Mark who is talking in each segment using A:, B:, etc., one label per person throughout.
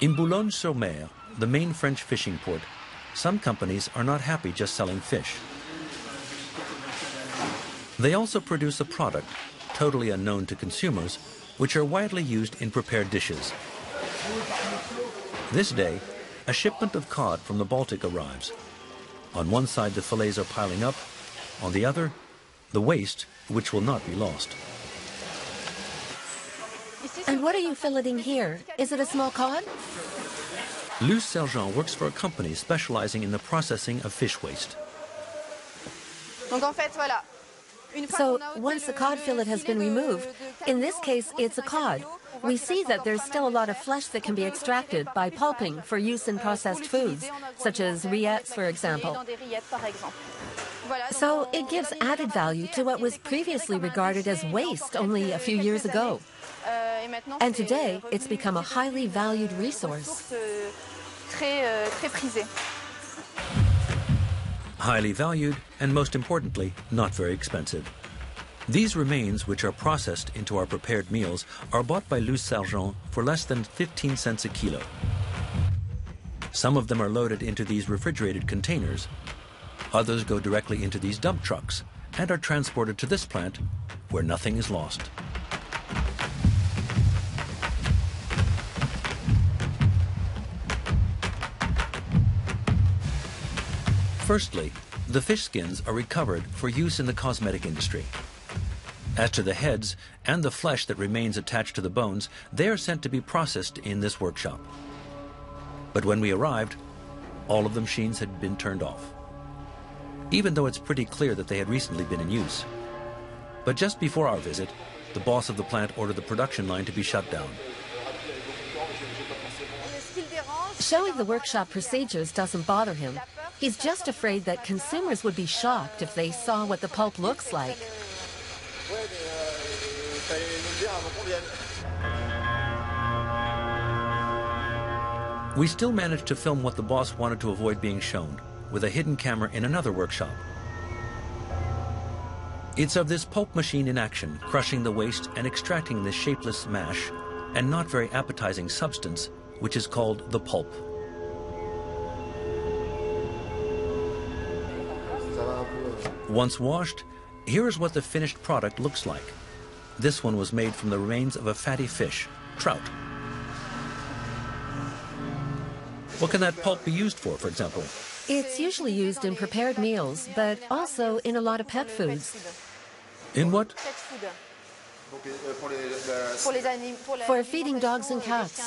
A: In Boulogne-sur-Mer, the main French fishing port, some companies are not happy just selling fish. They also produce a product, totally unknown to consumers, which are widely used in prepared dishes. This day, a shipment of cod from the Baltic arrives. On one side, the fillets are piling up. On the other, the waste, which will not be lost.
B: And what are you filleting here? Is it a small cod?
A: Luce Sergent works for a company specializing in the processing of fish waste.
B: So once the cod fillet has been removed, in this case it's a cod, we see that there's still a lot of flesh that can be extracted by pulping for use in processed foods, such as rillettes, for example. So it gives added value to what was previously regarded as waste only a few years ago. And today, it's become a highly valued resource.
A: Highly valued, and most importantly, not very expensive. These remains, which are processed into our prepared meals, are bought by Luce Sergent for less than 15 cents a kilo. Some of them are loaded into these refrigerated containers. Others go directly into these dump trucks and are transported to this plant, where nothing is lost. Firstly, the fish skins are recovered for use in the cosmetic industry. As to the heads and the flesh that remains attached to the bones, they are sent to be processed in this workshop. But when we arrived, all of the machines had been turned off, even though it's pretty clear that they had recently been in use. But just before our visit, the boss of the plant ordered the production line to be shut down.
B: Showing the workshop procedures doesn't bother him. He's just afraid that consumers would be shocked if they saw what the pulp looks like.
A: We still managed to film what the boss wanted to avoid being shown, with a hidden camera in another workshop. It's of this pulp machine in action, crushing the waste and extracting this shapeless mash and not very appetizing substance, which is called the pulp. Once washed, here is what the finished product looks like. This one was made from the remains of a fatty fish, trout. What can that pulp be used for example?
B: It's usually used in prepared meals, but also in a lot of pet foods.
A: In what?
B: For feeding dogs and cats.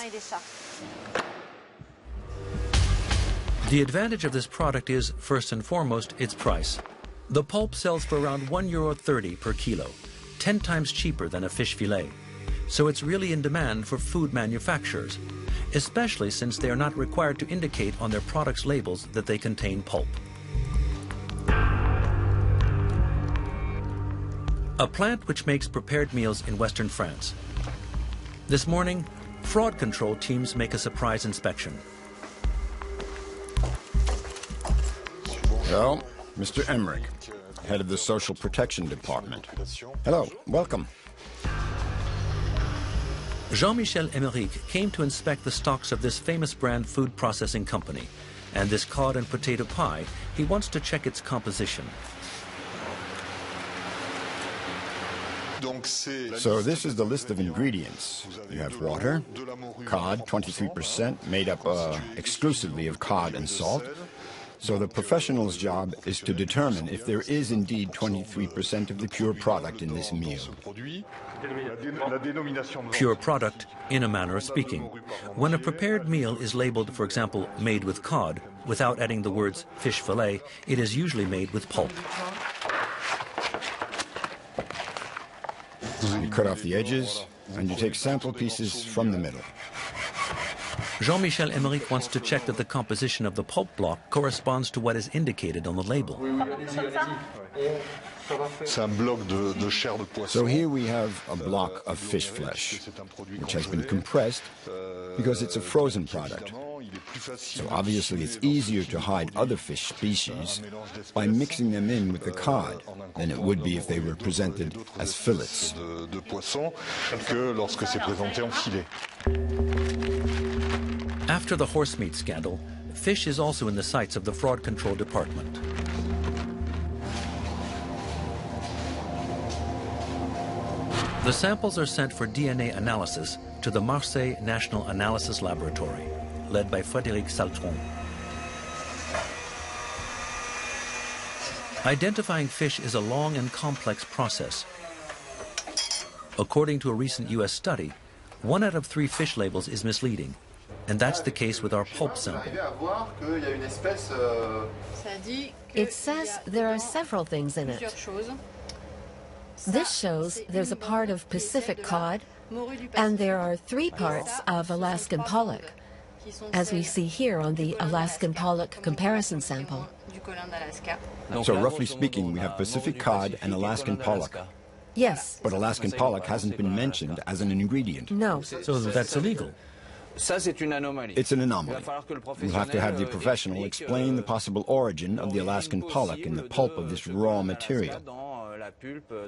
A: The advantage of this product is, first and foremost, its price. The pulp sells for around €1.30 per kilo, 10 times cheaper than a fish fillet. So it's really in demand for food manufacturers, especially since they are not required to indicate on their products' labels that they contain pulp. A plant which makes prepared meals in Western France. This morning, fraud control teams make a surprise inspection.
C: Hello, Mr. Emmerich, head of the Social Protection Department. Hello, welcome.
A: Jean-Michel Emerick came to inspect the stocks of this famous brand food processing company, and this cod and potato pie, he wants to check its composition.
C: So this is the list of ingredients. You have water, cod, 23%, made up exclusively of cod and salt. So the professional's job is to determine if there is indeed 23% of the pure product in this meal.
A: Pure product, in a manner of speaking. When a prepared meal is labeled, for example, made with cod, without adding the words fish fillet, it is usually made with pulp.
C: You cut off the edges, and you take sample pieces from the middle.
A: Jean-Michel Emerick wants to check that the composition of the pulp block corresponds to what is indicated on the label.
C: So here we have a block of fish flesh, which has been compressed because it's a frozen product. So obviously it's easier to hide other fish species by mixing them in with the cod than it would be if they were presented as fillets.
A: After the horse meat scandal, fish is also in the sights of the Fraud Control Department. The samples are sent for DNA analysis to the Marseille National Analysis Laboratory, led by Frédéric Saltron. Identifying fish is a long and complex process. According to a recent U.S. study, 1 out of 3 fish labels is misleading, and that's the case with our pulp sample.
B: It says there are several things in it. This shows there's a part of Pacific cod, and there are 3 parts of Alaskan pollock, as we see here on the Alaskan pollock comparison sample.
C: So roughly speaking, we have Pacific cod and Alaskan pollock.
B: Yes.
C: But Alaskan pollock hasn't been mentioned as an ingredient.
B: No.
A: So that's illegal.
C: It's an anomaly. We'll have to have the professional explain the possible origin of the Alaskan pollock in the pulp of this raw material.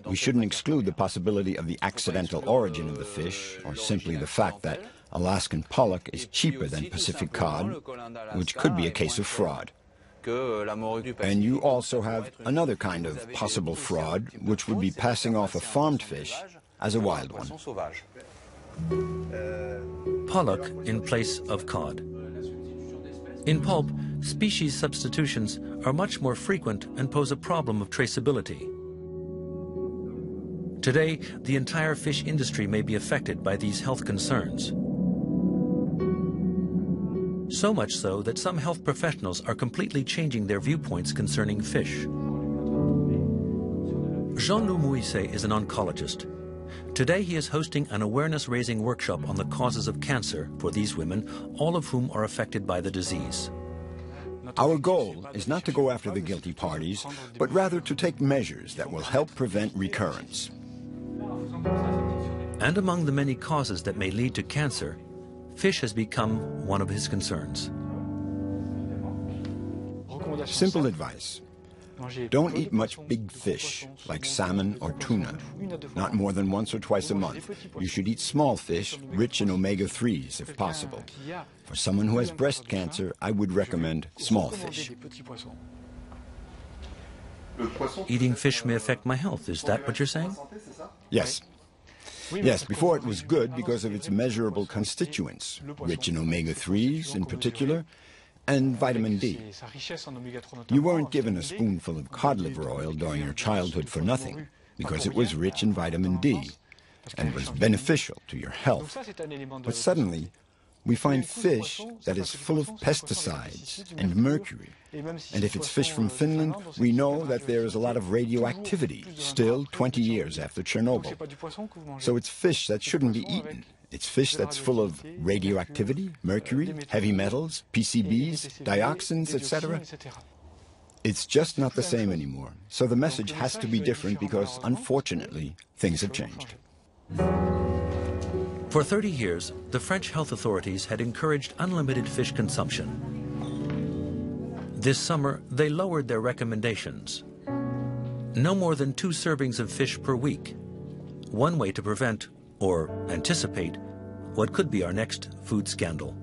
C: We shouldn't exclude the possibility of the accidental origin of the fish, or simply the fact that Alaskan pollock is cheaper than Pacific cod, which could be a case of fraud. And you also have another kind of possible fraud, which would be passing off a farmed fish as a wild one.
A: Pollock in place of cod. In pulp, species substitutions are much more frequent and pose a problem of traceability. Today, the entire fish industry may be affected by these health concerns. So much so that some health professionals are completely changing their viewpoints concerning fish. Jean-Loup Mouisset is an oncologist. Today he is hosting an awareness-raising workshop on the causes of cancer for these women, all of whom are affected by the disease.
C: Our goal is not to go after the guilty parties, but rather to take measures that will help prevent recurrence.
A: And among the many causes that may lead to cancer, fish has become one of his concerns.
C: Simple advice. Don't eat much big fish, like salmon or tuna, not more than once or twice a month. You should eat small fish, rich in omega-3s if possible. For someone who has breast cancer, I would recommend small fish.
A: Eating fish may affect my health, is that what you're saying?
C: Yes. Yes, before it was good because of its measurable constituents, rich in omega-3s in particular, and vitamin D. You weren't given a spoonful of cod liver oil during your childhood for nothing, because it was rich in vitamin D and was beneficial to your health. But suddenly, we find fish that is full of pesticides and mercury. And if it's fish from Finland, we know that there is a lot of radioactivity, still 20 years after Chernobyl. So it's fish that shouldn't be eaten. It's fish that's full of radioactivity, mercury, heavy metals, PCBs, dioxins, etc. It's just not the same anymore. So the message has to be different because, unfortunately, things have changed.
A: For 30 years, the French health authorities had encouraged unlimited fish consumption. This summer, they lowered their recommendations. No more than 2 servings of fish per week. One way to prevent, or anticipate, what could be our next food scandal.